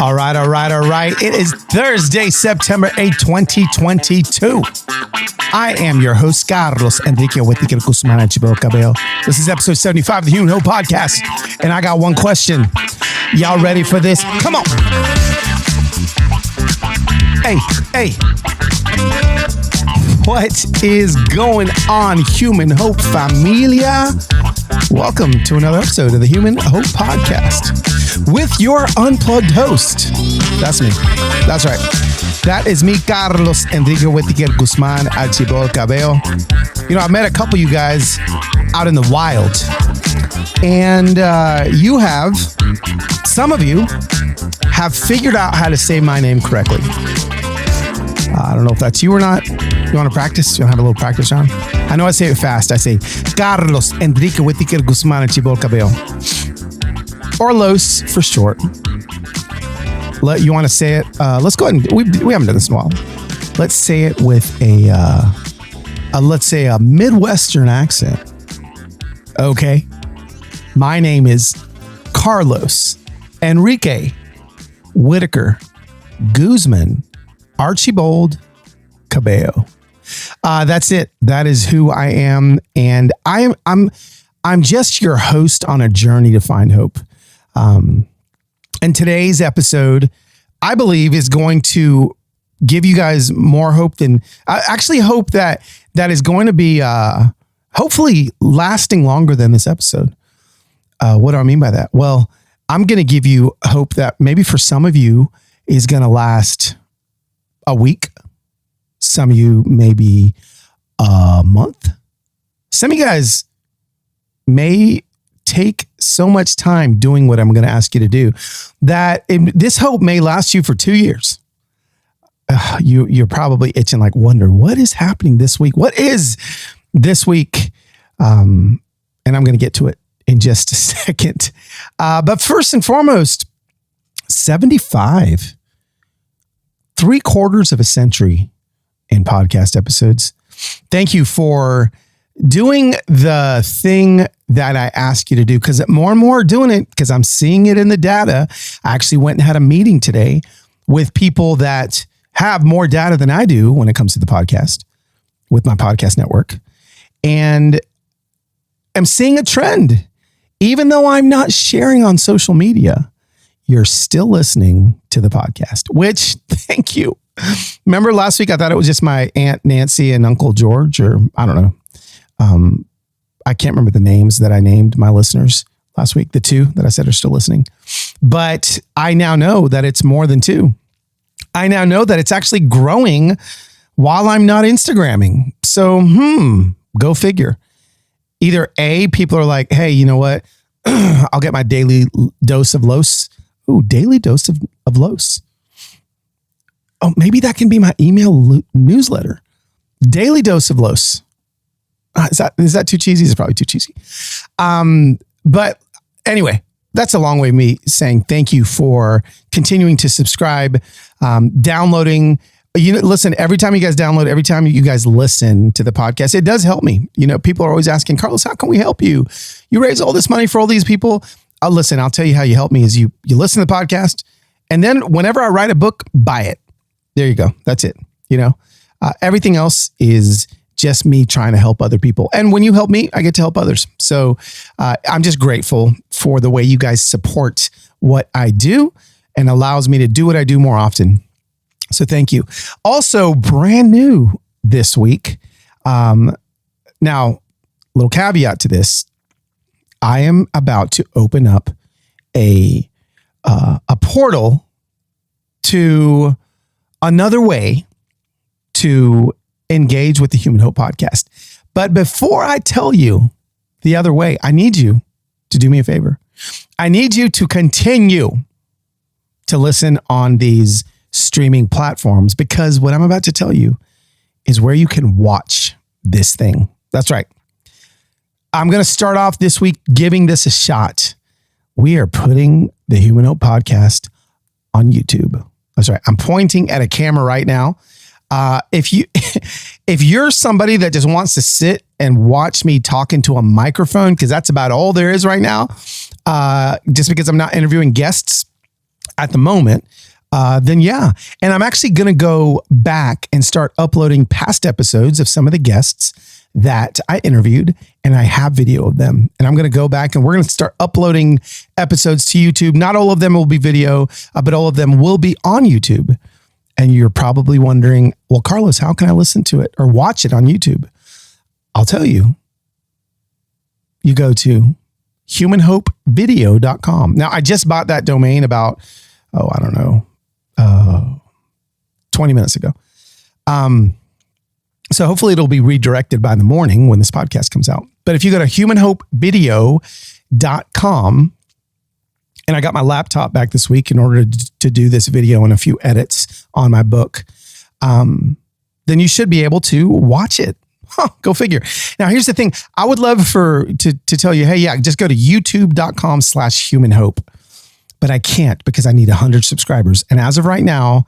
All right. It is Thursday, September 8, 2022. I am your host, Carlos Enrique Huetiquer Guzman Archibald Cabello. This is episode 75 of the Human Hope Podcast. And I got one question. Y'all ready for this? Come on. Hey. What is going on, Human Hope Familia? Welcome to another episode of the Human Hope Podcast with your unplugged host. That's me. That's right. That is me, Carlos Enrique Huetiquer Guzman Archibald Cabello. You know, I met a couple of you guys out in the wild, and some of you have figured out how to say my name correctly. I don't know if that's you or not. You want to practice? You want to have a little practice, John? I know I say it fast. I say Carlos Enrique Huetiquer Guzman Archibald Cabello, or Los for short. You want to say it? Let's go ahead and we haven't done this in a while. Let's say it with let's say a Midwestern accent. Okay. My name is Carlos Enrique Whitaker Guzman Archibald Cabello. That's it. That is who I am, and I'm just your host on a journey to find hope. And today's episode, I believe, is going to give you guys more hope than I actually hope that is going to be hopefully lasting longer than this episode. What do I mean by that? Well, I'm going to give you hope that maybe for some of you is going to last a week. Some of you maybe a month. Some of you guys may take so much time doing what I'm going to ask you to do that this hope may last you for 2 years. You're probably itching, like, wonder what is happening this week. What is this week? And I'm going to get to it in just a second. But first and foremost, 75, 3/4 of a century in podcast episodes. Thank you for doing the thing that I asked you to do, because more and more are doing it because I'm seeing it in the data. I actually went and had a meeting today with people that have more data than I do when it comes to the podcast with my podcast network. And I'm seeing a trend. Even though I'm not sharing on social media, you're still listening to the podcast, which, thank you. Remember last week, I thought it was just my Aunt Nancy and Uncle George, or I don't know. I can't remember the names that I named my listeners last week, the two that I said are still listening. But I now know that it's more than two. I now know that it's actually growing while I'm not Instagramming. So, go figure. Either A, people are like, hey, you know what? I'll get my daily dose of Los. Ooh, daily dose of Los. Oh, maybe that can be my email newsletter. Daily dose of Los. Is that too cheesy? It's probably too cheesy. But anyway, that's a long way of me saying thank you for continuing to subscribe, downloading. Listen, every time you guys download, every time you guys listen to the podcast, it does help me. People are always asking, Carlos, how can we help you? You raise all this money for all these people. Listen, I'll tell you how you help me is you listen to the podcast, and then whenever I write a book, buy it. There you go. That's it. Everything else is just me trying to help other people. And when you help me, I get to help others. So I'm just grateful for the way you guys support what I do and allows me to do what I do more often. So thank you. Also, brand new this week. Now, little caveat to this. I am about to open up a portal to another way to engage with the Human Hope Podcast. But before I tell you the other way, I need you to do me a favor. I need you to continue to listen on these streaming platforms, because what I'm about to tell you is where you can watch this thing. That's right. I'm going to start off this week giving this a shot. We are putting the Human Hope Podcast on YouTube. That's right. I'm pointing at a camera right now. If you're somebody that just wants to sit and watch me talk into a microphone, because that's about all there is right now, just because I'm not interviewing guests, at the moment, then yeah. And I'm actually going to go back and start uploading past episodes of some of the guests that I interviewed, and I have video of them. And I'm going to go back and we're going to start uploading episodes to YouTube. Not all of them will be video, but all of them will be on YouTube. And you're probably wondering, well, Carlos, how can I listen to it or watch it on YouTube? I'll tell you. You go to humanhopevideo.com. Now, I just bought that domain about, 20 minutes ago. So hopefully it'll be redirected by the morning when this podcast comes out. But if you go to humanhopevideo.com, and I got my laptop back this week in order to do this video and a few edits on my book, then you should be able to watch it. Go figure. Now, here's the thing. I would love to tell you, hey, yeah, just go to youtube.com/humanhope. But I can't because I need 100 subscribers. And as of right now,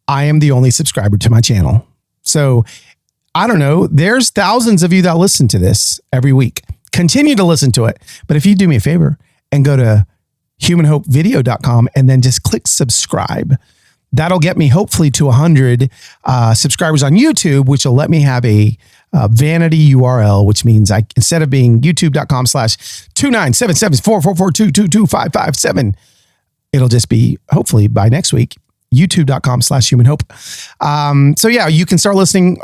I am the only subscriber to my channel. So I don't know. There's thousands of you that listen to this every week. Continue to listen to it. But if you do me a favor and go to humanhopevideo.com and then just click subscribe, that'll get me hopefully to 100 subscribers on YouTube, which will let me have a vanity URL, which means instead of being youtube.com/29774442225557, it'll just be, hopefully by next week, youtube.com/humanhope. So yeah, you can start listening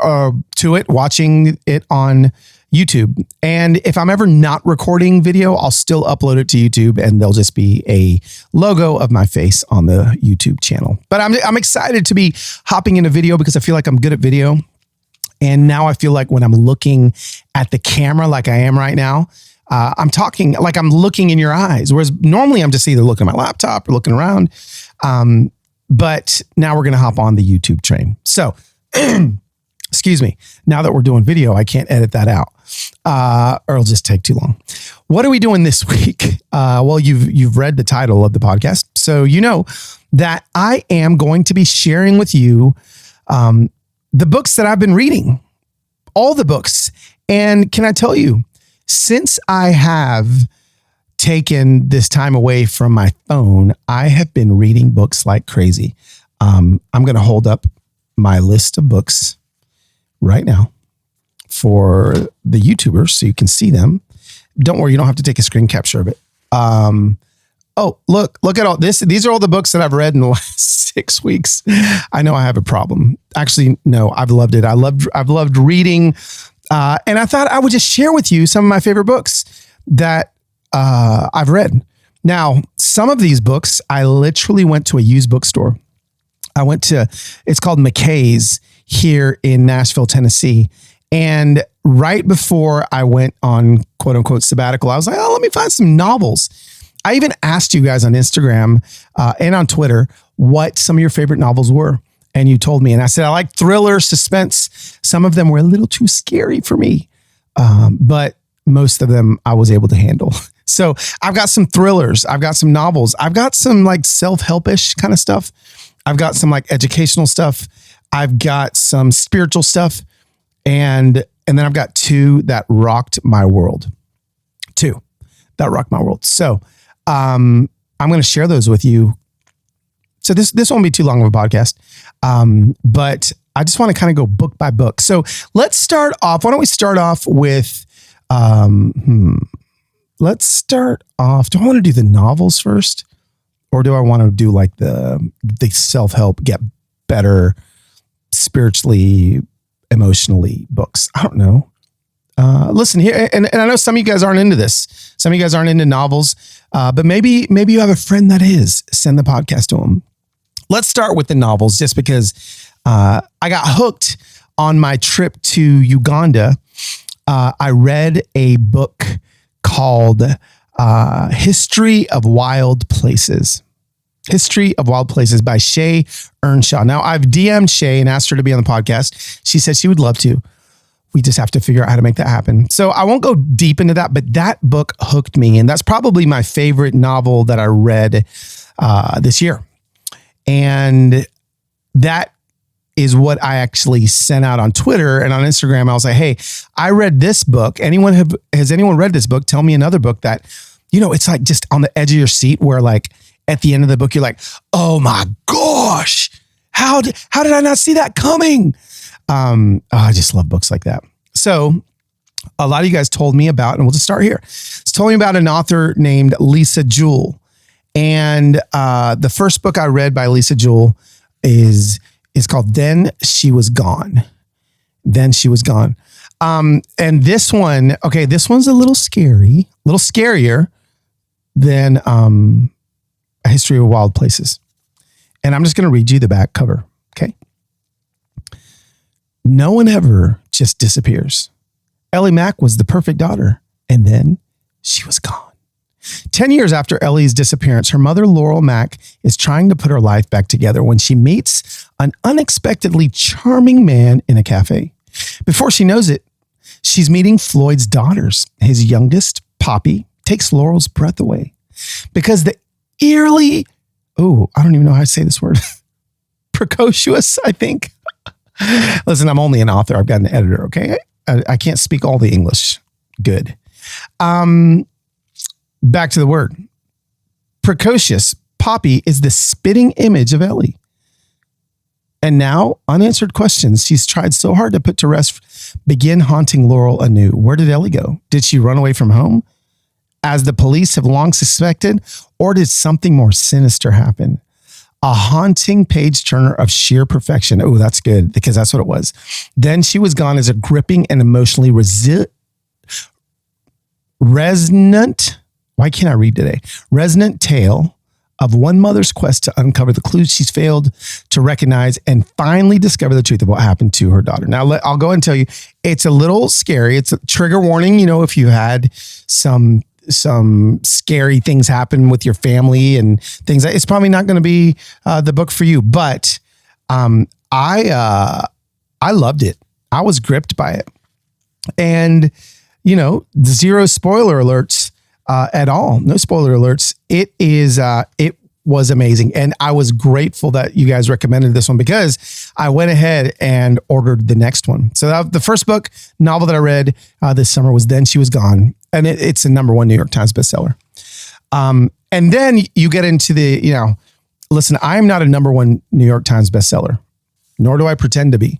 to it, watching it on YouTube. And if I'm ever not recording video, I'll still upload it to YouTube, and there'll just be a logo of my face on the YouTube channel. But I'm excited to be hopping into video because I feel like I'm good at video. And now I feel like when I'm looking at the camera like I am right now, I'm talking like I'm looking in your eyes. Whereas normally I'm just either looking at my laptop or looking around. But now we're going to hop on the YouTube train. So, excuse me. Now that we're doing video, I can't edit that out, or it'll just take too long. What are we doing this week? Well, you've read the title of the podcast, so you know that I am going to be sharing with you the books that I've been reading, all the books. And can I tell you, since I have taken this time away from my phone, I have been reading books like crazy. I'm going to hold up my list of books right now for the YouTubers so you can see them. Don't worry, you don't have to take a screen capture of it. Oh, look at all this. These are all the books that I've read in the last 6 weeks. I know I have a problem. Actually, no, I've loved it. I've loved reading. And I thought I would just share with you some of my favorite books that I've read. Now, some of these books, I literally went to a used bookstore. It's called McKay's here in Nashville, Tennessee. And right before I went on quote unquote sabbatical, I was like, let me find some novels. I even asked you guys on Instagram and on Twitter what some of your favorite novels were. And you told me, and I said, I like thriller, suspense. Some of them were a little too scary for me, but most of them I was able to handle. So I've got some thrillers. I've got some novels. I've got some like self-help-ish kind of stuff. I've got some like educational stuff. I've got some spiritual stuff. And then I've got two that rocked my world. So I'm going to share those with you. So this won't be too long of a podcast, but I just want to kind of go book by book. So let's start off. Why don't we start off with, do I want to do the novels first? Or do I want to do like the self-help, get better spiritually, emotionally books? I don't know. Listen here, and I know some of you guys aren't into this. Some of you guys aren't into novels, but maybe you have a friend that is. Send the podcast to them. Let's start with the novels, just because I got hooked on my trip to Uganda. I read a book called History of Wild Places. History of Wild Places by Shay Earnshaw. Now, I've DM'd Shay and asked her to be on the podcast. She said she would love to. We just have to figure out how to make that happen. So I won't go deep into that, but that book hooked me. And that's probably my favorite novel that I read this year. And that is what I actually sent out on Twitter and on Instagram. I was like, hey, I read this book. Has anyone read this book? Tell me another book that, it's like just on the edge of your seat where like at the end of the book, you're like, oh my gosh, how did I not see that coming? I just love books like that. So a lot of you guys told me about, and we'll just start here. It's told me about an author named Lisa Jewell. And the first book I read by Lisa Jewell is called Then She Was Gone. Then She Was Gone. And this one, okay, this one's a little scary, a little scarier than A History of Wild Places. And I'm just going to read you the back cover, okay? No one ever just disappears. Ellie Mack was the perfect daughter, and then she was gone. 10 years after Ellie's disappearance, her mother, Laurel Mack, is trying to put her life back together when she meets an unexpectedly charming man in a cafe. Before she knows it, she's meeting Floyd's daughters. His youngest, Poppy, takes Laurel's breath away because the eerily, I don't even know how to say this word, precocious, I think. Listen, I'm only an author. I've got an editor, okay? I can't speak all the English good. Back to the word. Precocious, Poppy is the spitting image of Ellie. And now, unanswered questions she's tried so hard to put to rest begin haunting Laurel anew. Where did Ellie go? Did she run away from home, as the police have long suspected, or did something more sinister happen? A haunting page-turner of sheer perfection. Oh, that's good, because that's what it was. Then She Was Gone is a gripping and emotionally resonant, why can't I read today? Resonant tale of one mother's quest to uncover the clues she's failed to recognize and finally discover the truth of what happened to her daughter. Now, I'll go and tell you, it's a little scary. It's a trigger warning. You know, if you had some scary things happen with your family and things, it's probably not going to be the book for you. But I loved it. I was gripped by it, and you know, zero spoiler alerts at all. No spoiler alerts. It was amazing, and I was grateful that you guys recommended this one because I went ahead and ordered the next one. So the first novel that I read this summer was Then She Was Gone. And it's a #1 New York Times bestseller. And then you get into listen, I am not a #1 New York Times bestseller, nor do I pretend to be.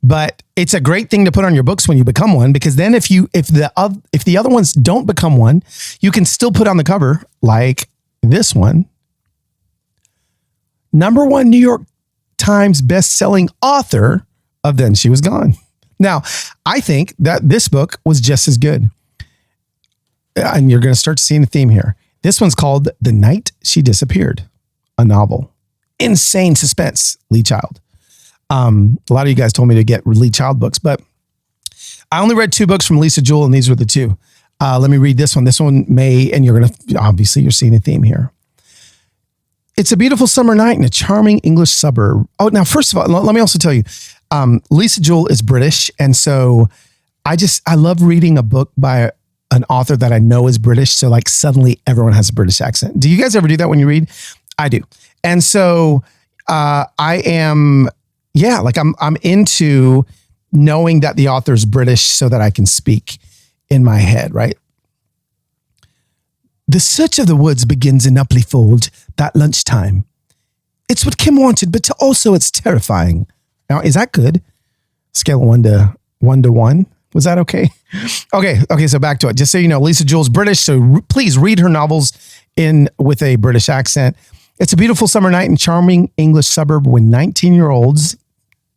But it's a great thing to put on your books when you become one, because then if the other ones don't become one, you can still put on the cover, like this one, #1 New York Times bestselling author of Then She Was Gone. Now, I think that this book was just as good. And you're going to start seeing a theme here. This one's called The Night She Disappeared, a novel. Insane suspense, Lee Child. A lot of you guys told me to get Lee Child books, but I only read 2 books from Lisa Jewell, and these were the 2. Let me read this one. This one and you're seeing a theme here. It's a beautiful summer night in a charming English suburb. Oh, now, first of all, let me also tell you, Lisa Jewell is British. And so I love reading a book by an author that I know is British. So like suddenly everyone has a British accent. Do you guys ever do that when you read? I do. And so I am, I'm into knowing that the author is British so that I can speak in my head, right? The search of the woods begins in Upley Fold that lunchtime. It's what Kim wanted, but also it's terrifying. Now, is that good? Scale of 1 to 1. Was that okay? Okay. So back to it. Just so you know, Lisa Jewell's British, so please read her novels with a British accent. It's a beautiful summer night in charming English suburb when 19-year-olds,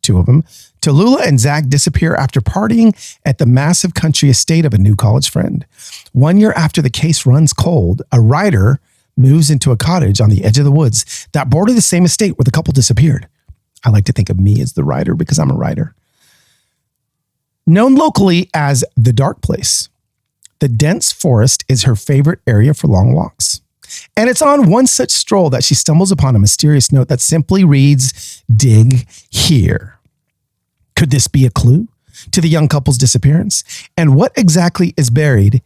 2 of them, Tallulah and Zach disappear after partying at the massive country estate of a new college friend. 1 year after the case runs cold, a writer moves into a cottage on the edge of the woods that border the same estate where the couple disappeared. I like to think of me as the writer because I'm a writer. Known locally as the Dark Place, the dense forest is her favorite area for long walks. And it's on one such stroll that she stumbles upon a mysterious note that simply reads, "Dig here." Could this be a clue to the young couple's disappearance? And what exactly is buried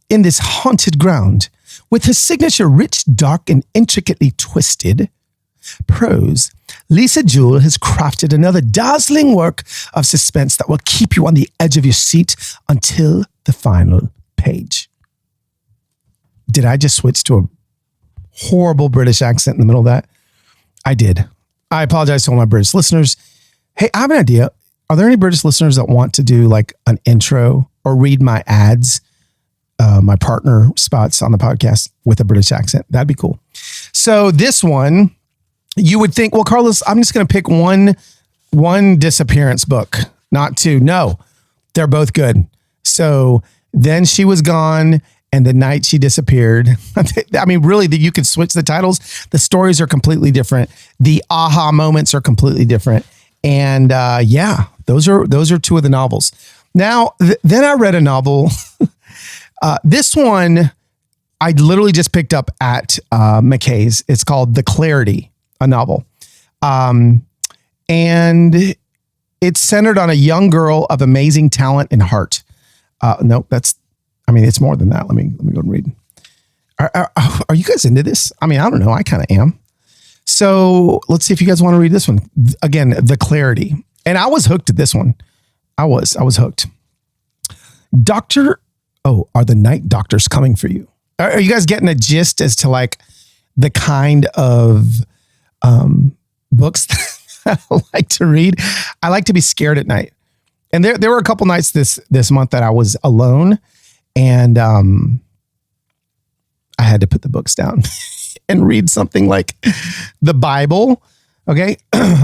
in this haunted ground? With his signature rich, dark, and intricately twisted prose, Lisa Jewell has crafted another dazzling work of suspense that will keep you on the edge of your seat until the final page. Did I just switch to horrible British accent in the middle of that. I did. I apologize to all my British listeners. Hey, I have an idea. Are there any British listeners that want to do like an intro or read my ads, my partner spots on the podcast with a British accent? That'd be cool. So this one, you would think, well, Carlos, I'm just going to pick one disappearance book, not two. No, they're both good. So Then She Was Gone and The Night She Disappeared. I mean, really, you could switch the titles. The stories are completely different. The aha moments are completely different. And yeah, those are two of the novels. Now, then I read a novel. This one I literally just picked up at McKay's. It's called The Clarity, a novel. And it's centered on a young girl of amazing talent and heart. No, it's more than that. Let me go and read. Are you guys into this? I mean, I don't know. I kind of am. So let's see if you guys want to read this one. Again, The Clarity. And I was hooked at this one. I was hooked. Are the night doctors coming for you? Are you guys getting a gist as to like the kind of books that I like to read? I like to be scared at night. And there were a couple nights this month that I was alone, and I had to put the books down and read something like the Bible. Okay.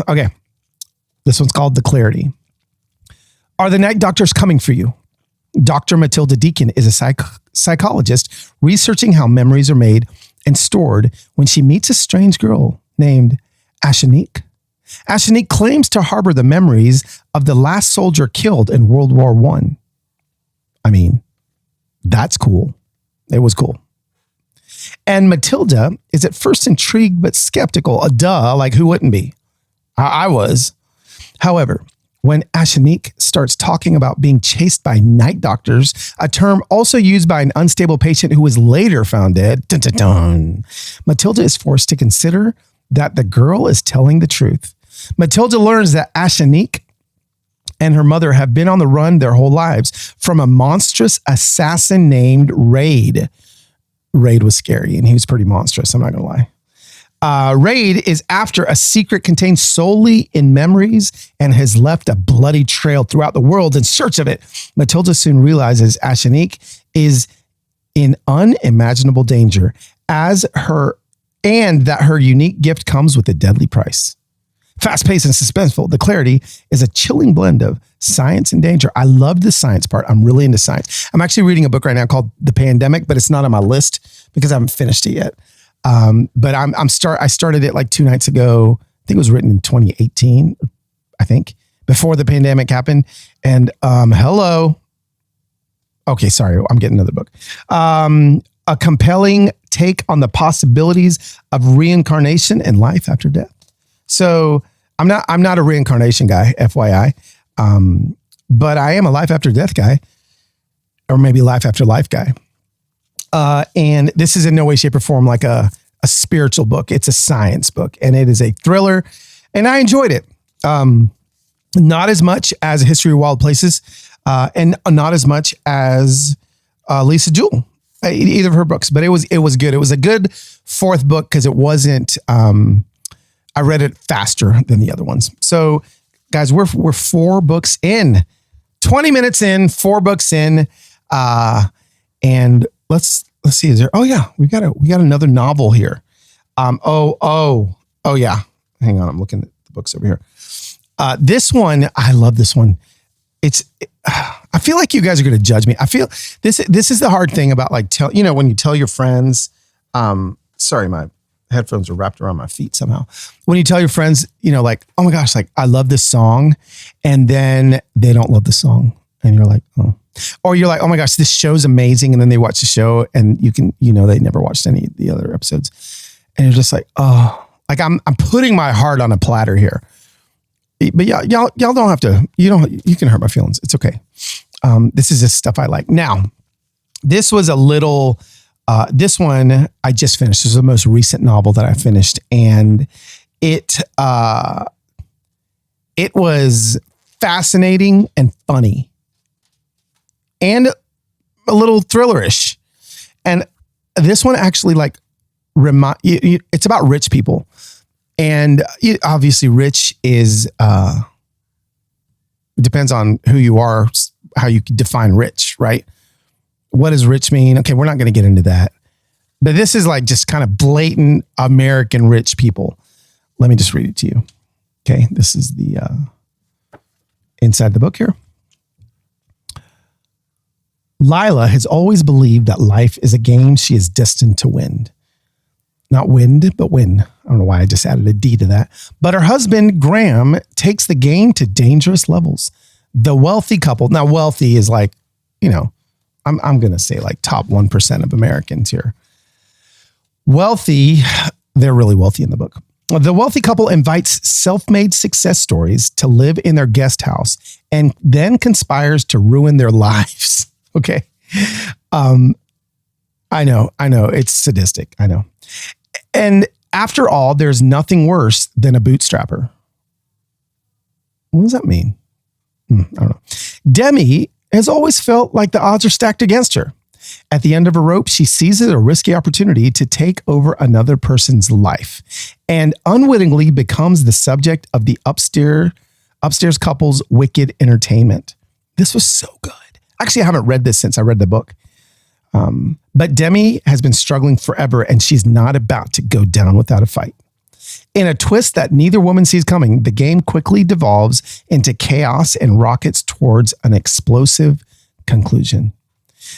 Okay. This one's called The Clarity. Are the night doctors coming for you? Dr. Matilda Deacon is a psychologist researching how memories are made and stored when she meets a strange girl named Ashanique. Ashanique claims to harbor the memories of the last soldier killed in World War I. I mean, that's cool. It was cool. And Matilda is at first intrigued but skeptical. Like who wouldn't be? I was. However, when Ashanique starts talking about being chased by night doctors, a term also used by an unstable patient who was later found dead, dun, dun, dun, Matilda is forced to consider that the girl is telling the truth. Matilda learns that Ashanique and her mother have been on the run their whole lives from a monstrous assassin named Raid. Raid was scary, and he was pretty monstrous, I'm not going to lie. Raid is after a secret contained solely in memories and has left a bloody trail throughout the world in search of it. Matilda soon realizes Ashanique is in unimaginable danger and that her unique gift comes with a deadly price. Fast-paced and suspenseful, The Clarity is a chilling blend of science and danger. I love the science part. I'm really into science. I'm actually reading a book right now called The Pandemic, but it's not on my list because I haven't finished it yet. But I started it like 2 nights ago. I think it was written in 2018, I think, before the pandemic happened. And hello. Okay, sorry, I'm getting another book. A compelling take on the possibilities of reincarnation and life after death. So I'm not a reincarnation guy, FYI. But I am a life after death guy, or maybe life after life guy. And this is in no way, shape, or form like a spiritual book. It's a science book, and it is a thriller, and I enjoyed it. Not as much as History of Wild Places, and not as much as Lisa Jewell, either of her books, but it was good. It was a good fourth book because it wasn't. I read it faster than the other ones. So, guys, we're 4 books in, 20 minutes in, 4 books in, and let's see. Is there? Oh yeah, we got another novel here. Oh yeah. Hang on, I'm looking at the books over here. This one, I love this one. I feel like you guys are going to judge me. I feel this is the hard thing about like when you tell your friends. Sorry, my headphones are wrapped around my feet somehow. When you tell your friends, like, oh my gosh, like I love this song, and then they don't love the song, and you're like, oh. Or you're like, oh my gosh, this show's amazing. And then they watch the show and they never watched any of the other episodes. And you're just like, oh, like I'm putting my heart on a platter here. But y'all don't have to, you can hurt my feelings. It's okay. This is just stuff I like. Now, this was this one I just finished. This is the most recent novel that I finished. And it was fascinating and funny. And a little thrillerish. And this one actually like it's about rich people. And obviously rich is, it depends on who you are, how you define rich, right? What does rich mean? Okay, we're not going to get into that. But this is like just kind of blatant American rich people. Let me just read it to you. Okay, this is the inside the book here. Lila has always believed that life is a game she is destined to win. Not wind, but win. I don't know why I just added a D to that. But her husband, Graham, takes the game to dangerous levels. The wealthy couple, now wealthy is like, you know, I'm going to say like top 1% of Americans here. Wealthy, they're really wealthy in the book. The wealthy couple invites self-made success stories to live in their guest house and then conspires to ruin their lives. Okay. I know. It's sadistic. I know. And after all, there's nothing worse than a bootstrapper. What does that mean? I don't know. Demi has always felt like the odds are stacked against her. At the end of a rope, she seizes a risky opportunity to take over another person's life and unwittingly becomes the subject of the upstairs couple's wicked entertainment. This was so good. Actually, I haven't read this since I read the book. But Demi has been struggling forever and she's not about to go down without a fight. In a twist that neither woman sees coming, the game quickly devolves into chaos and rockets towards an explosive conclusion.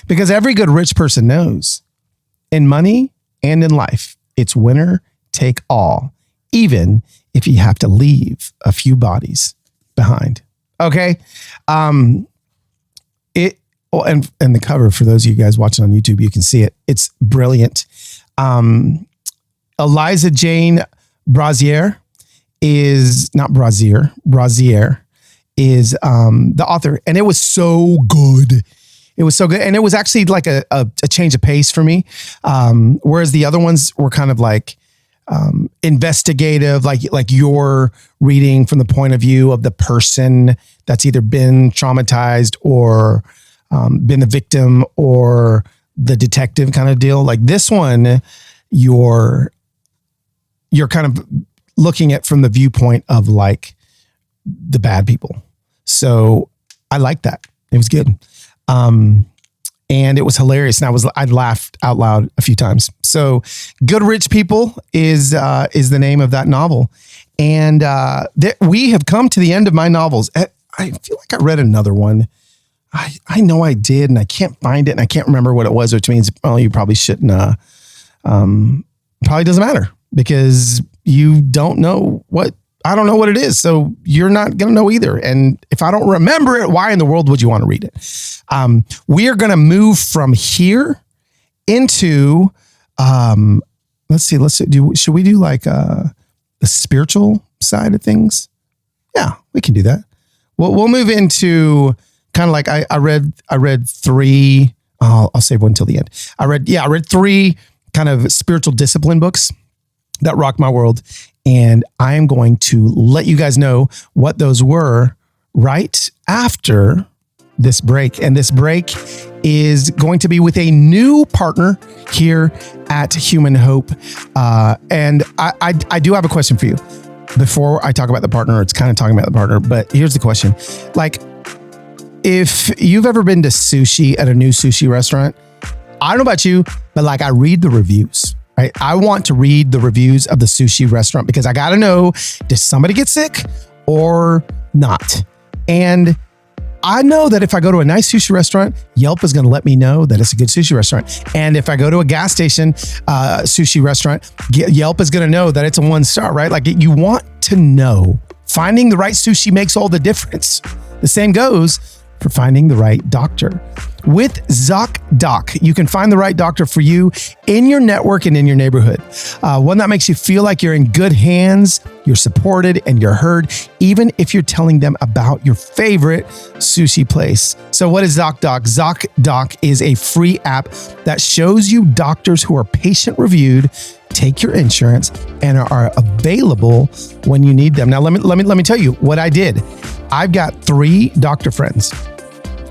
Because every good rich person knows, in money and in life, it's winner take all, even if you have to leave a few bodies behind. Okay? And the cover, for those of you guys watching on YouTube, you can see it. It's brilliant. Eliza Jane Brazier is the author. And it was so good. It was so good. And it was actually like a change of pace for me. Whereas the other ones were kind of like investigative, like you're reading from the point of view of the person that's either been traumatized or been the victim or the detective kind of deal. Like this one, you're kind of looking at from the viewpoint of like the bad people. So I liked that. It was good. And it was hilarious. And I laughed out loud a few times. So Good Rich People is the name of that novel. And we have come to the end of my novels. I feel like I read another one. I know I did, and I can't find it, and I can't remember what it was, which means, well, you probably shouldn't. Probably doesn't matter because you don't know what, I don't know what it is. So you're not going to know either. And if I don't remember it, why in the world would you want to read it? We are going to move from here into, let's see, should we do like the spiritual side of things? Yeah, we can do that. We'll move into kind of like I read three. I'll save one till the end. I read three kind of spiritual discipline books that rocked my world, and I am going to let you guys know what those were right after this break. And this break is going to be with a new partner here at Human Hope. And I do have a question for you. Before I talk about the partner, it's kind of talking about the partner, but here's the question. Like, if you've ever been to sushi at a new sushi restaurant, I don't know about you, but like I read the reviews, right? I want to read the reviews of the sushi restaurant because I got to know, did somebody get sick or not? And I know that if I go to a nice sushi restaurant, Yelp is going to let me know that it's a good sushi restaurant. And if I go to a gas station sushi restaurant, Yelp is going to know that it's a 1-star, right? Like you want to know. Finding the right sushi makes all the difference. The same goes for finding the right doctor. With ZocDoc, you can find the right doctor for you in your network and in your neighborhood. One that makes you feel like you're in good hands, you're supported, and you're heard, even if you're telling them about your favorite sushi place. So what is ZocDoc? ZocDoc is a free app that shows you doctors who are patient-reviewed, take your insurance, and are available when you need them. Now, let me tell you what I did. I've got 3 doctor friends.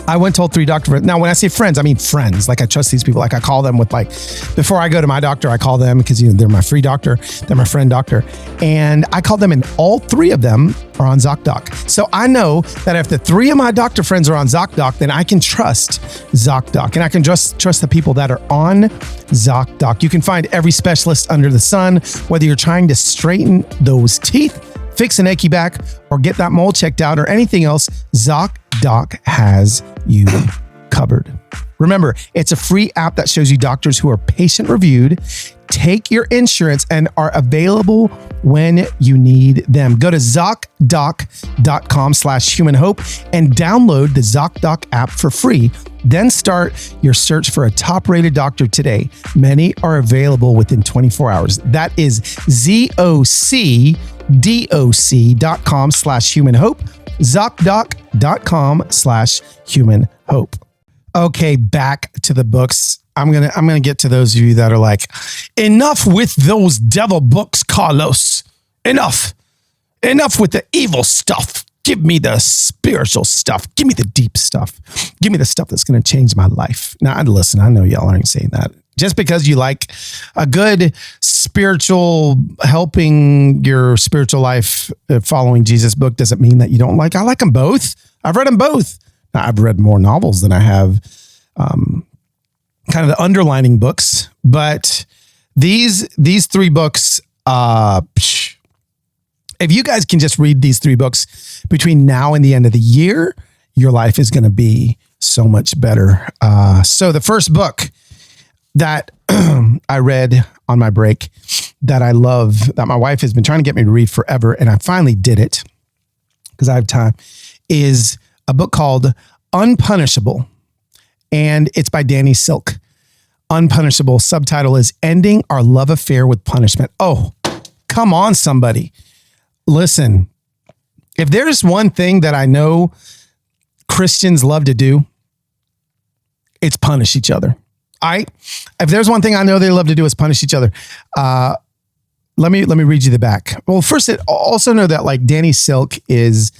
I went and told 3 doctor friends. Now, when I say friends, I mean friends. Like I trust these people. Like I call them with like, before I go to my doctor, I call them because they're my free doctor. They're my friend doctor. And I called them and all 3 of them are on ZocDoc. So I know that if the 3 of my doctor friends are on ZocDoc, then I can trust ZocDoc. And I can trust the people that are on ZocDoc. You can find every specialist under the sun, whether you're trying to straighten those teeth, fix an achy back, or get that mole checked out, or anything else, ZocDoc has you covered. Remember, it's a free app that shows you doctors who are patient reviewed, take your insurance, and are available when you need them. Go to ZocDoc.com/humanhope and download the ZocDoc app for free. Then start your search for a top-rated doctor today. Many are available within 24 hours. That is ZocDoc.com/humanhope, ZocDoc.com/humanhope. Okay, back to the books. I'm gonna get to those of you that are like, enough with those devil books, Carlos. Enough with the evil stuff. Give me the spiritual stuff. Give me the deep stuff. Give me the stuff that's going to change my life. Now, listen, I know y'all aren't saying that. Just because you like a good spiritual, helping your spiritual life, following Jesus book doesn't mean that you don't like. I like them both. I've read them both. Now, I've read more novels than I have kind of the underlining books. But these 3 books, if you guys can just read these 3 books between now and the end of the year, your life is going to be so much better. So the first book that I read on my break that I love, that my wife has been trying to get me to read forever, and I finally did it because I have time, is a book called Unpunishable, and it's by Danny Silk. Unpunishable, subtitle is Ending Our Love Affair with Punishment. Oh, come on, somebody. Listen, if there's one thing that I know Christians love to do, it's punish each other. If there's one thing I know they love to do, is punish each other. Let me read you the back. Well, first, also know that like Danny Silk is,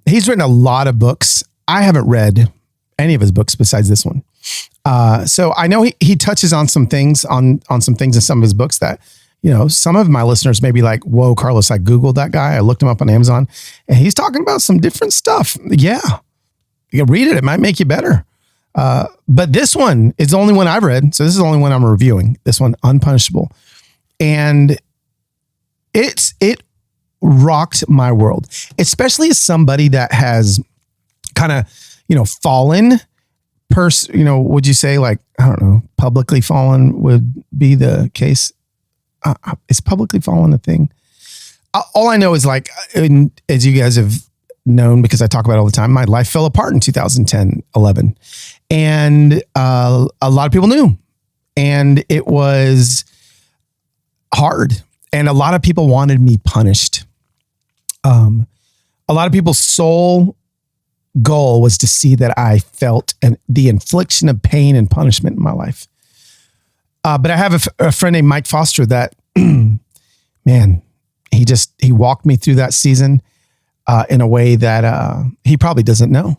he's written a lot of books. I haven't read any of his books besides this one. So I know he touches on some things on some things in some of his books that, some of my listeners may be like, whoa, Carlos, I Googled that guy. I looked him up on Amazon and he's talking about some different stuff. Yeah. You can read it. It might make you better. But this one is the only one I've read. So this is the only one I'm reviewing. This one, Unpunishable. And it rocked my world, especially as somebody that has kind of, fallen would you say like, I don't know, publicly fallen would be the case. Is publicly fallen a thing? All I know is like, as you guys have known, because I talk about it all the time, my life fell apart in 2010, 11. And a lot of people knew. And it was hard. And a lot of people wanted me punished. A lot of people's sole goal was to see that I felt the infliction of pain and punishment in my life. But I have a friend named Mike Foster that, man, he walked me through that season in a way that he probably doesn't know.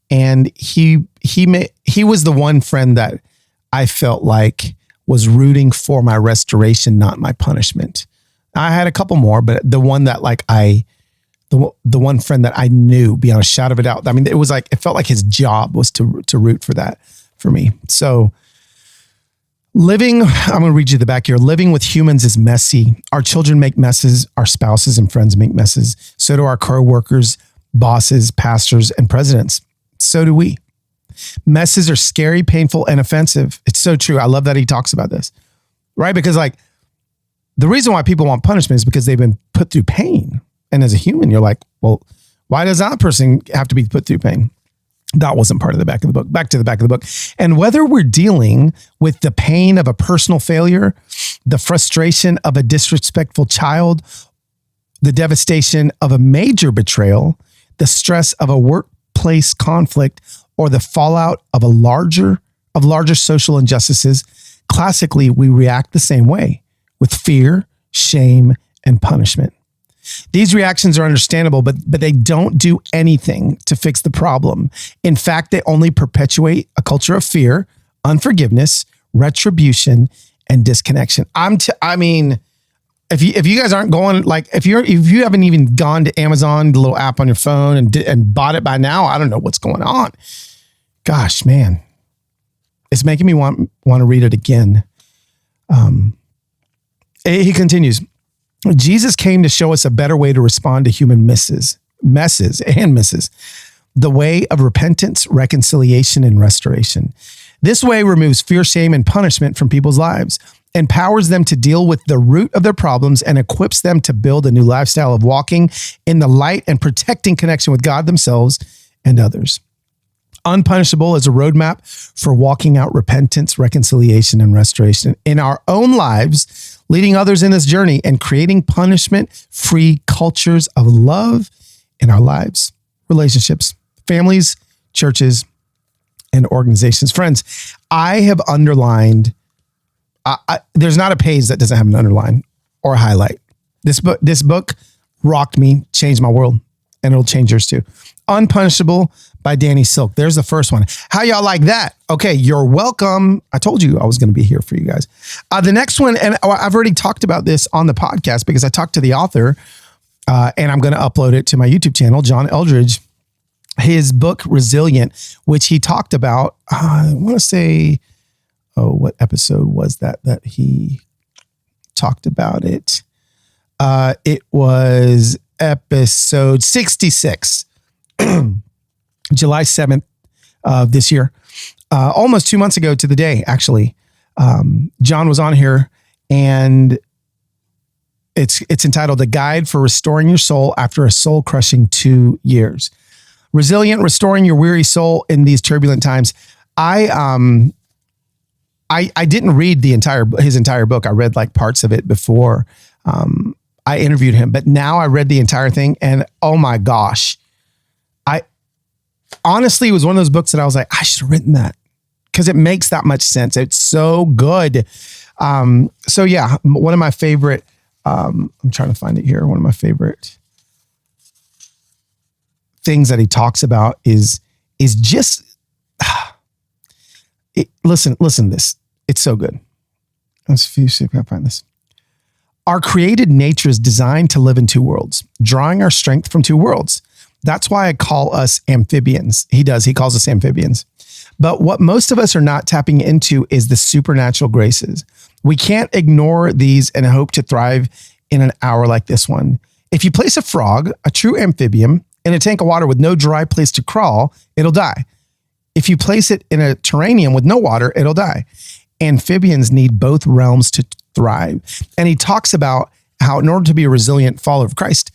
And he was the one friend that I felt like was rooting for my restoration, not my punishment. I had a couple more, but the one that like the one friend that I knew beyond a shadow of a doubt. I mean, it felt like his job was to root for that for me. So I'm going to read you the back here. Living with humans is messy. Our children make messes. Our spouses and friends make messes. So do our co-workers, bosses, pastors, and presidents. So do we. Messes are scary, painful, and offensive. It's so true. I love that he talks about this, right? Because like the reason why people want punishment is because they've been put through pain. And as a human, you're like, well, why does that person have to be put through pain? That wasn't part of the back of the book. Back to the back of the book. And whether we're dealing with the pain of a personal failure, the frustration of a disrespectful child, the devastation of a major betrayal, the stress of a workplace conflict, or the fallout of larger social injustices, classically, we react the same way, with fear, shame, and punishment. These reactions are understandable, but they don't do anything to fix the problem. In fact, they only perpetuate a culture of fear, unforgiveness, retribution, and disconnection. I mean, if you guys aren't going, like, if you haven't even gone to Amazon, the little app on your phone, and bought it by now, I don't know what's going on. Gosh, man, it's making me want to read it again. He continues. Jesus came to show us a better way to respond to human messes, the way of repentance, reconciliation, and restoration. This way removes fear, shame, and punishment from people's lives, empowers them to deal with the root of their problems, and equips them to build a new lifestyle of walking in the light and protecting connection with God, themselves, and others. Unpunishable is a roadmap for walking out repentance, reconciliation, and restoration in our own lives, leading others in this journey and creating punishment-free cultures of love in our lives, relationships, families, churches, and organizations. Friends, I have underlined, there's not a page that doesn't have an underline or a highlight. This book rocked me, changed my world, and it'll change yours too. Unpunishable by Danny Silk. There's the first one. How y'all like that? Okay, you're welcome. I told you I was going to be here for you guys. The next one, and I've already talked about this on the podcast because I talked to the author, and I'm going to upload it to my YouTube channel, John Eldredge. His book, Resilient, which he talked about, I want to say, what episode was that he talked about it? It was episode 66, July 7th of this year, almost 2 months ago to the day, actually. John was on here, and it's entitled "A Guide for Restoring Your Soul After a Soul-Crushing 2 Years." Resilient, restoring your weary soul in these turbulent times. I didn't read his entire book. I read like parts of it before I interviewed him, but now I read the entire thing, and oh my gosh, honestly, it was one of those books that I was like, I should have written that because it makes that much sense. It's so good. So yeah, one of my favorite, I'm trying to find it here. One of my favorite things that he talks about is just, listen to this. It's so good. Let's see if I can find this. Our created nature is designed to live in two worlds, drawing our strength from two worlds. That's why I call us amphibians. He calls us amphibians. But what most of us are not tapping into is the supernatural graces. We can't ignore these and hope to thrive in an hour like this one. If you place a frog, a true amphibian, in a tank of water with no dry place to crawl, it'll die. If you place it in a terrarium with no water, it'll die. Amphibians need both realms to thrive. And he talks about how in order to be a resilient follower of Christ,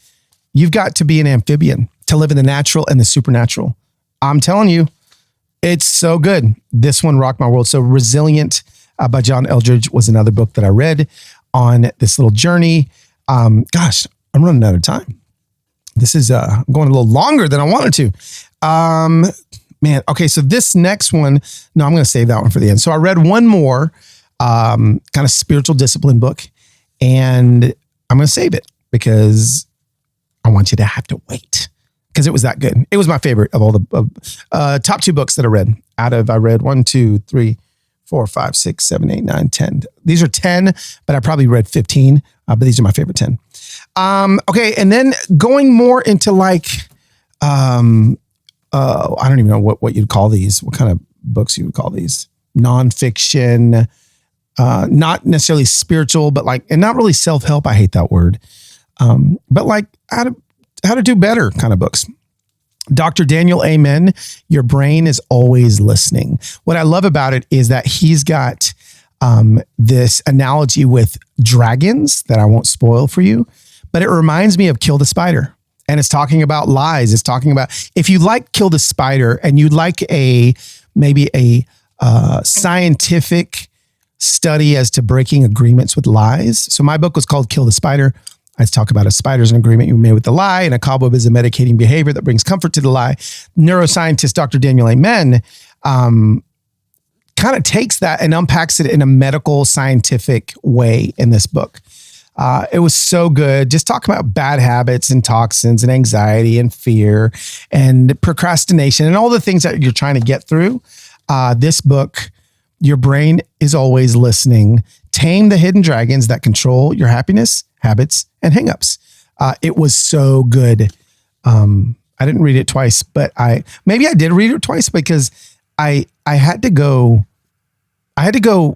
you've got to be an amphibian to live in the natural and the supernatural. I'm telling you, it's so good. This one rocked my world. So Resilient by John Eldredge was another book that I read on this little journey. Gosh, I'm running out of time. This is going a little longer than I wanted to. Man, okay, so this next one, no, I'm going to save that one for the end. So I read one more kind of spiritual discipline book, and I'm going to save it because I want you to have to wait because it was that good. It was my favorite of all the top 2 books that I read. I read 1, 2, 3, 4, 5, 6, 7, 8, 9, 10. These are 10, but I probably read 15, but these are my favorite 10. Okay, and then going more into like, I don't even know what you'd call these. What kind of books you would call these? Nonfiction, not necessarily spiritual, but like, and not really self-help. I hate that word. But like how to do better kind of books. Dr. Daniel Amen, Your Brain is Always Listening. What I love about it is that he's got this analogy with dragons that I won't spoil for you, but it reminds me of Kill the Spider. And it's talking about lies. It's talking about, if you like Kill the Spider and you'd like maybe a scientific study as to breaking agreements with lies. So my book was called Kill the Spider. I talk about a spider's an agreement you made with the lie, and a cobweb is a medicating behavior that brings comfort to the lie. Neuroscientist Dr. Daniel Amen kind of takes that and unpacks it in a medical, scientific way in this book. It was so good. Just talking about bad habits and toxins and anxiety and fear and procrastination and all the things that you're trying to get through. This book, Your Brain is Always Listening, Tame the Hidden Dragons That Control Your Happiness, Habits, and Hangups. It was so good. I didn't read it twice, but maybe I did read it twice because I had to go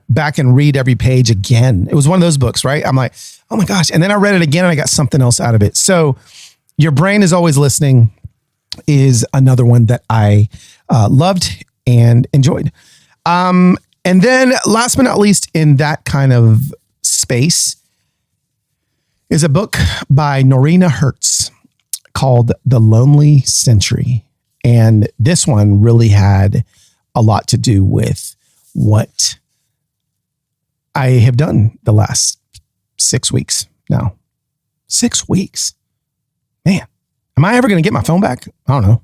back and read every page again. It was one of those books, right? I'm like, oh my gosh. And then I read it again and I got something else out of it. So Your Brain is Always Listening is another one that I loved and enjoyed. And then last but not least in that kind of space is a book by Norina Hertz called The Lonely Century. And this one really had a lot to do with what I have done the last 6 weeks now. 6 weeks. Man, am I ever going to get my phone back? I don't know.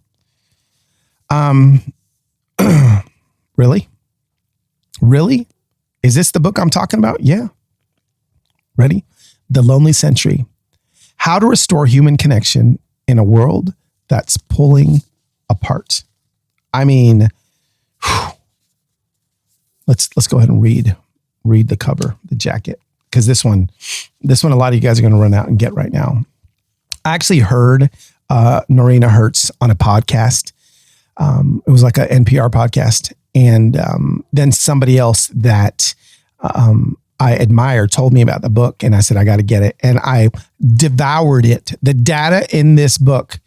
Really? Really? Is this the book I'm talking about? Yeah. Ready? The Lonely Century. How to Restore Human Connection in a World That's Pulling Apart. I mean, let's go ahead and read the cover, the jacket, because this one, a lot of you guys are going to run out and get right now. I actually heard Norina Hertz on a podcast. It was like an NPR podcast, and then somebody else that I admire told me about the book, and I said I got to get it, and I devoured it. The data in this book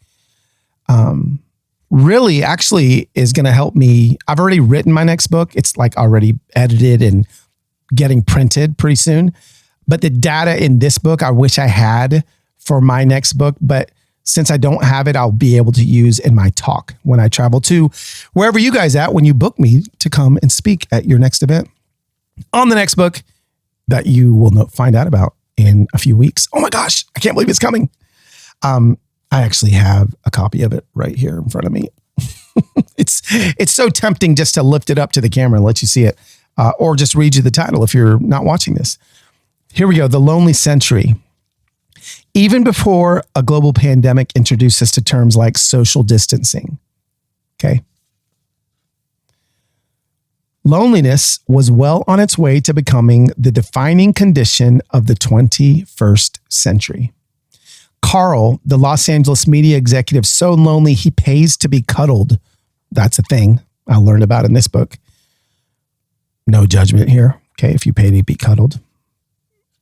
really actually is going to help me. I've already written my next book. It's like already edited and getting printed pretty soon. But the data in this book, I wish I had for my next book. But since I don't have it, I'll be able to use in my talk when I travel to wherever you guys at, when you book me to come and speak at your next event on the next book that you will find out about in a few weeks. Oh my gosh, I can't believe it's coming. I actually have a copy of it right here in front of me. It's so tempting just to lift it up to the camera and let you see it, or just read you the title if you're not watching this. Here we go. The Lonely Century. Even before a global pandemic introduced us to terms like social distancing. Okay. Loneliness was well on its way to becoming the defining condition of the 21st century. Carl, the Los Angeles media executive, so lonely he pays to be cuddled. That's a thing I learned about in this book. No judgment here. Okay, if you pay to be cuddled,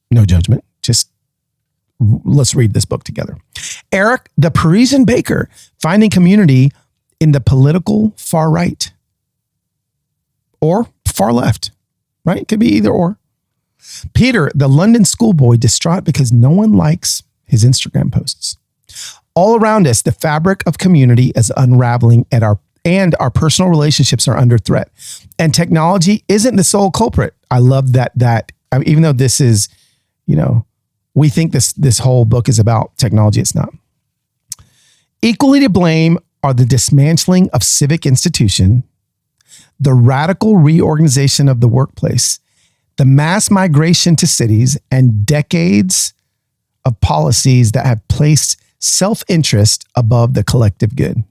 no judgment. Just let's read this book together. Eric, the Parisian baker, finding community in the political far right or far left, right? It could be either or. Peter, the London schoolboy, distraught because no one likes his Instagram posts. All around us, the fabric of community is unraveling and our personal relationships are under threat. And technology isn't the sole culprit. I love that even though this is, we think this whole book is about technology, it's not. Equally to blame are the dismantling of civic institution, the radical reorganization of the workplace, the mass migration to cities, and decades of policies that have placed self-interest above the collective good.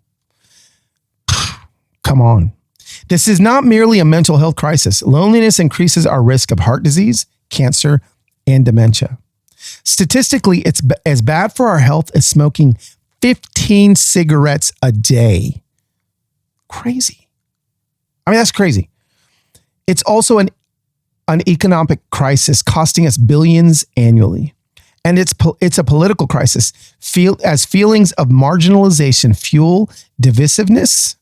Come on. This is not merely a mental health crisis. Loneliness increases our risk of heart disease, cancer, and dementia. Statistically, it's as bad for our health as smoking 15 cigarettes a day. Crazy. I mean, that's crazy. It's also an economic crisis costing us billions annually. And it's a political crisis. As feelings of marginalization fuel divisiveness,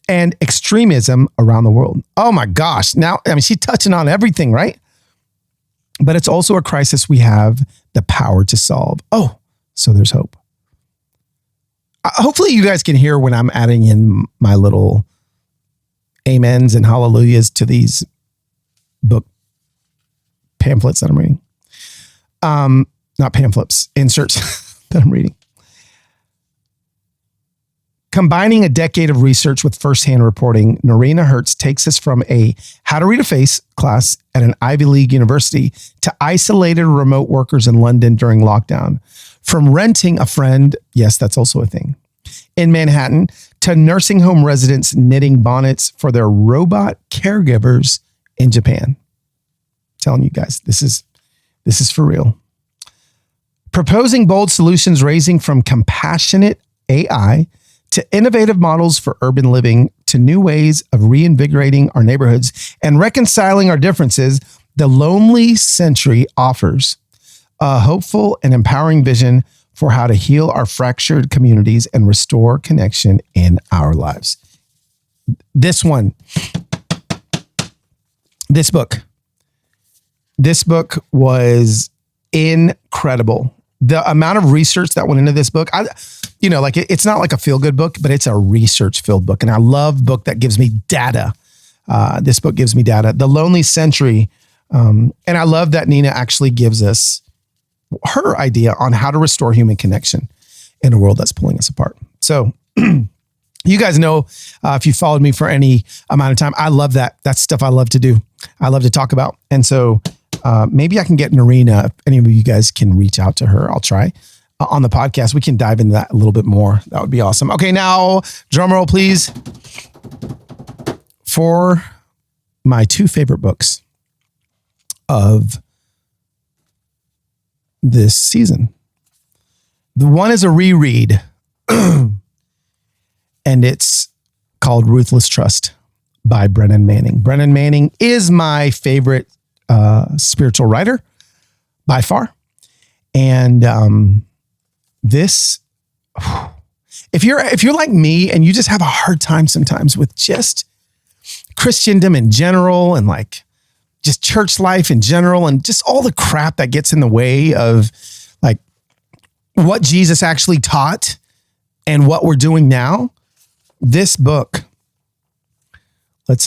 and extremism around the world. Oh my gosh. Now, I mean, she's touching on everything, right? But it's also a crisis we have the power to solve. Oh, so there's hope. Hopefully you guys can hear when I'm adding in my little amens and hallelujahs to these book pamphlets that I'm reading. Not pamphlets, inserts that I'm reading. Combining a decade of research with firsthand reporting, Norina Hertz takes us from a how to read a face class at an Ivy League university to isolated remote workers in London during lockdown. From renting a friend, yes, that's also a thing, in Manhattan, to nursing home residents knitting bonnets for their robot caregivers in Japan. I'm telling you guys, this is for real. Proposing bold solutions ranging from compassionate AI to innovative models for urban living, to new ways of reinvigorating our neighborhoods and reconciling our differences, the Lonely Century offers a hopeful and empowering vision for how to heal our fractured communities and restore connection in our lives. This book was incredible. The amount of research that went into this book, it's not like a feel-good book, but it's a research-filled book. And I love book that gives me data. This book gives me data. The Lonely Century. And I love that Nina actually gives us her idea on how to restore human connection in a world that's pulling us apart. So you guys know, if you followed me for any amount of time, I love that. That's stuff I love to do. I love to talk about. And so maybe I can get Norina, if any of you guys can reach out to her, I'll try on the podcast. We can dive into that a little bit more. That would be awesome. Okay, now drum roll, please. For my two favorite books of this season. The one is a reread, and it's called Ruthless Trust by Brennan Manning. Brennan Manning is my favorite spiritual writer by far. And this, if you're like me and you just have a hard time sometimes with just Christendom in general and like just church life in general and just all the crap that gets in the way of like what Jesus actually taught and what we're doing now, this book, this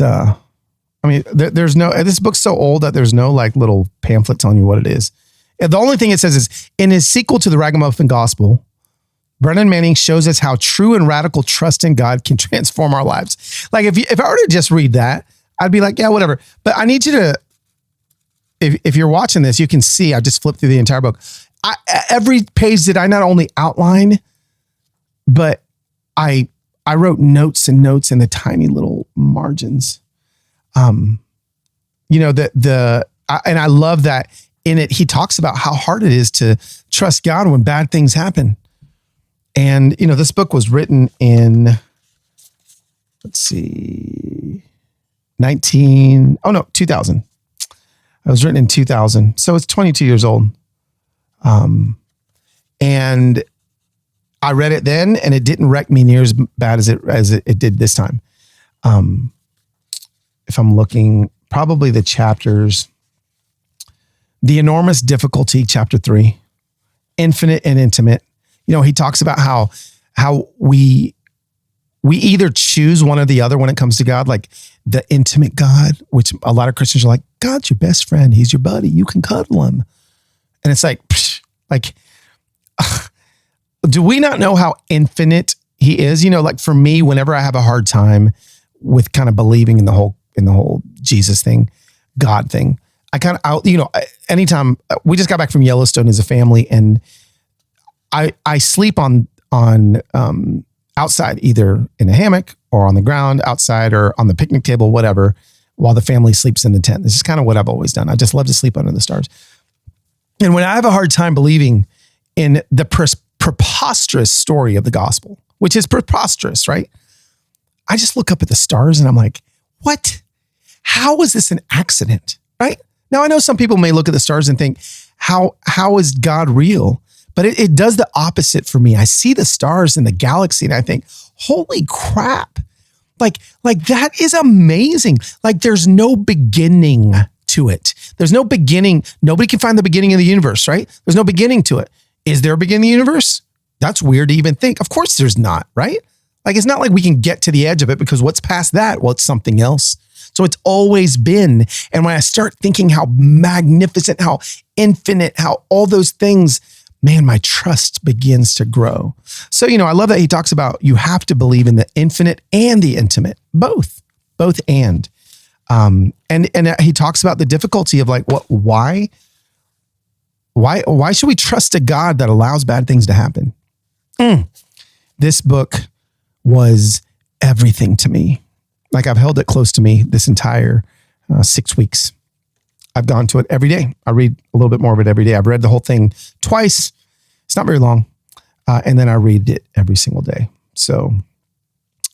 book's so old that there's no like little pamphlet telling you what it is. The only thing it says is, in his sequel to the Ragamuffin Gospel, Brennan Manning shows us how true and radical trust in God can transform our lives. Like if I were to just read that, I'd be like, yeah, whatever. But I need you to, if you're watching this, you can see, I just flipped through the entire book. Every page that I not only outline, but I wrote notes and notes in the tiny little margins. And I love that in it, he talks about how hard it is to trust God when bad things happen. And, this book was written in, 2000. It was written in 2000. So it's 22 years old. And I read it then and it didn't wreck me near as bad as it did this time. If I'm looking, probably the chapters, The Enormous Difficulty, chapter 3, Infinite and Intimate. He talks about how we either choose one or the other when it comes to God, like the intimate God, which a lot of Christians are like, God's your best friend. He's your buddy. You can cuddle him. And it's like, do we not know how infinite he is? Like for me, whenever I have a hard time with kind of believing in the whole Jesus thing, God thing, anytime we just got back from Yellowstone as a family, and I sleep on outside, either in a hammock or on the ground outside or on the picnic table, whatever, while the family sleeps in the tent. This is kind of what I've always done. I just love to sleep under the stars. And when I have a hard time believing in the preposterous story of the gospel, which is preposterous, right? I just look up at the stars and I'm like, what? How is this an accident, right? Now, I know some people may look at the stars and think, how is God real? But it does the opposite for me. I see the stars in the galaxy and I think, holy crap. Like that is amazing. Like there's no beginning to it. There's no beginning. Nobody can find the beginning of the universe, right? There's no beginning to it. Is there a beginning of the universe? That's weird to even think. Of course there's not, right? Like it's not like we can get to the edge of it, because what's past that? Well, it's something else. So it's always been. And when I start thinking how magnificent, how infinite, how all those things man, my trust begins to grow. So, I love that he talks about you have to believe in the infinite and the intimate, both and he talks about the difficulty of like, why should we trust a God that allows bad things to happen? This book was everything to me. Like I've held it close to me this entire 6 weeks. I've gone to it every day. I read a little bit more of it every day. I've read the whole thing twice. It's not very long. And then I read it every single day. So,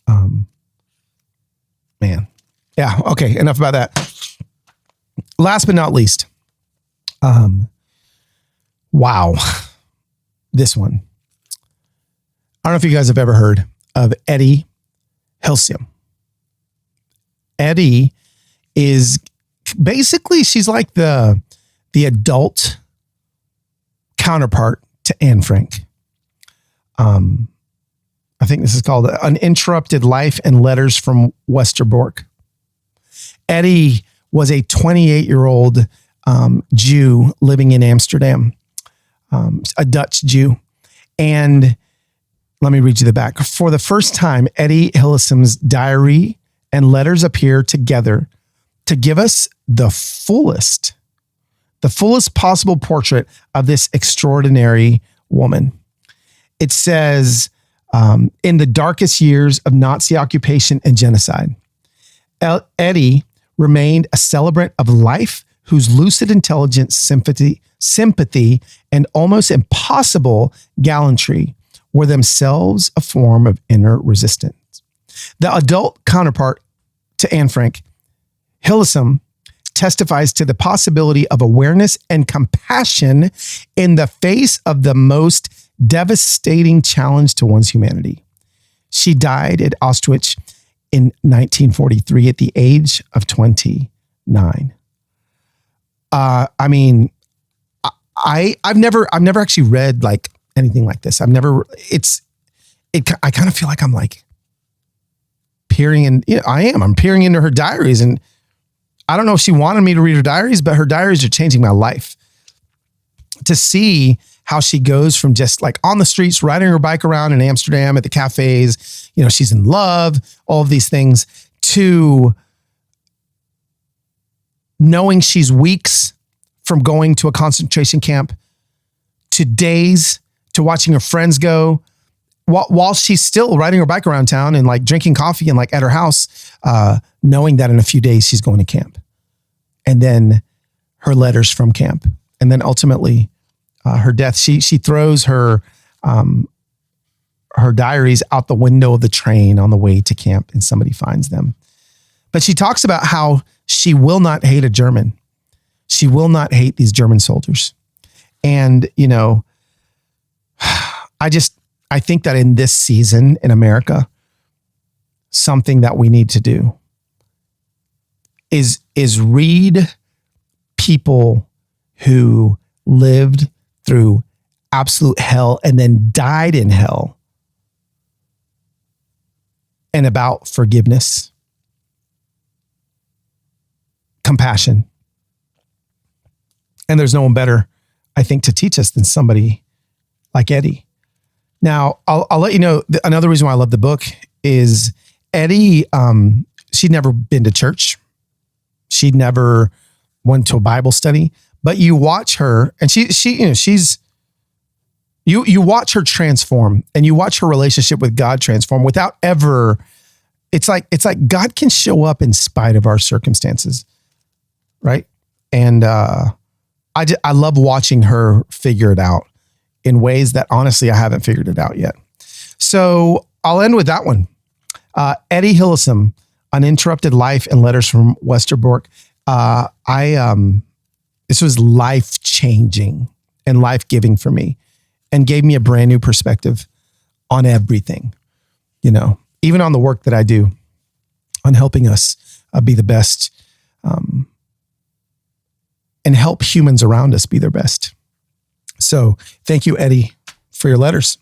man. Yeah. Okay. Enough about that. Last but not least. Wow. This one. I don't know if you guys have ever heard of Etty Hillesum. Etty is basically, she's like the adult counterpart to Anne Frank. I think this is called Uninterrupted Life and Letters from Westerbork. Etty was a 28-year-old Jew living in Amsterdam, a Dutch Jew. And let me read you the back. For the first time, Etty Hillesum's diary and letters appear together to give us the fullest possible portrait of this extraordinary woman. It says, in the darkest years of Nazi occupation and genocide, Etty remained a celebrant of life whose lucid intelligence, sympathy, and almost impossible gallantry were themselves a form of inner resistance. The adult counterpart to Anne Frank, Hillesum, testifies to the possibility of awareness and compassion in the face of the most devastating challenge to one's humanity. She died at Auschwitz in 1943 at the age of 29. I mean, I've never actually read like anything like this. I kind of feel like I'm like peering in, I'm peering into her diaries, and I don't know if she wanted me to read her diaries, but her diaries are changing my life. To see how she goes from just like on the streets, riding her bike around in Amsterdam at the cafes, she's in love, all of these things, to knowing she's weeks from going to a concentration camp, to days, to watching her friends go, while she's still riding her bike around town and like drinking coffee and like at her house, knowing that in a few days she's going to camp. And then her letters from camp. And then ultimately her death. She throws her diaries out the window of the train on the way to camp, and somebody finds them. But she talks about how she will not hate a German. She will not hate these German soldiers. And, I think that in this season in America, something that we need to do is read people who lived through absolute hell and then died in hell, and about forgiveness, compassion. And there's no one better, I think, to teach us than somebody like Etty. Now, I'll let you know, another reason why I love the book is Etty, she'd never been to church. She'd never went to a Bible study, but you watch her, and you watch her transform, and you watch her relationship with God transform without ever, it's like God can show up in spite of our circumstances. Right. And, I love watching her figure it out in ways that honestly I haven't figured it out yet. So I'll end with that one. Etty Hillesum, Uninterrupted Life and Letters from Westerbork. This was life-changing and life-giving for me, and gave me a brand new perspective on everything, even on the work that I do, on helping us be the best, and help humans around us be their best. So thank you, Etty, for your letters.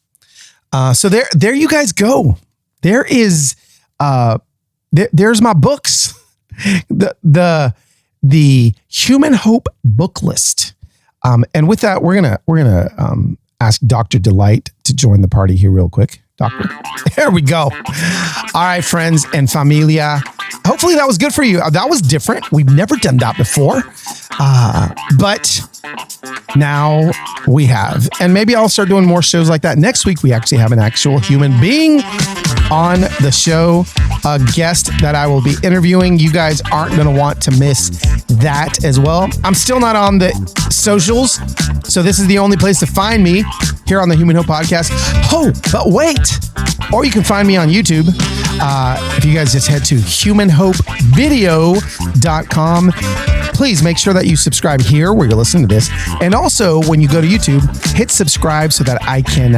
So there you guys go. There is, there's my books, the Human Hope book list. And with that, we're gonna ask Dr. Delight to join the party here real quick. Doctor. There we go. All right, friends and familia. Hopefully that was good for you. That was different. We've never done that before. But now we have. And maybe I'll start doing more shows like that. Next week, we actually have an actual human being on the show, a guest that I will be interviewing. You guys aren't going to want to miss that as well. I'm still not on the socials, so this is the only place to find me here on the Human Hope Podcast. Oh, but wait. Or you can find me on YouTube. If you guys just head to humanhopevideo.com. Please make sure that you subscribe here where you're listening to this. And also, when you go to YouTube, hit subscribe so that I can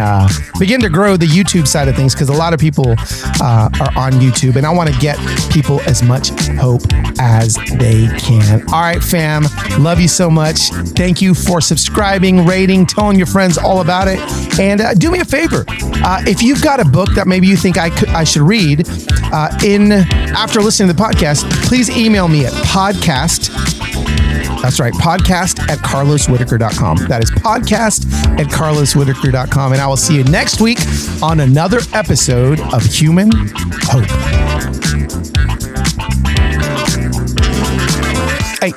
begin to grow the YouTube side of things, because a lot of people are on YouTube, and I want to get people as much hope as they can. All right, fam. Love you so much. Thank you for subscribing, rating, telling your friends all about it. And do me a favor. If you've got a book that maybe you think I should read after listening to the podcast, please email me at podcast@carloswhitaker.com. That is podcast@carloswhitaker.com. And I will see you next week on another episode of Human Hope. Hey.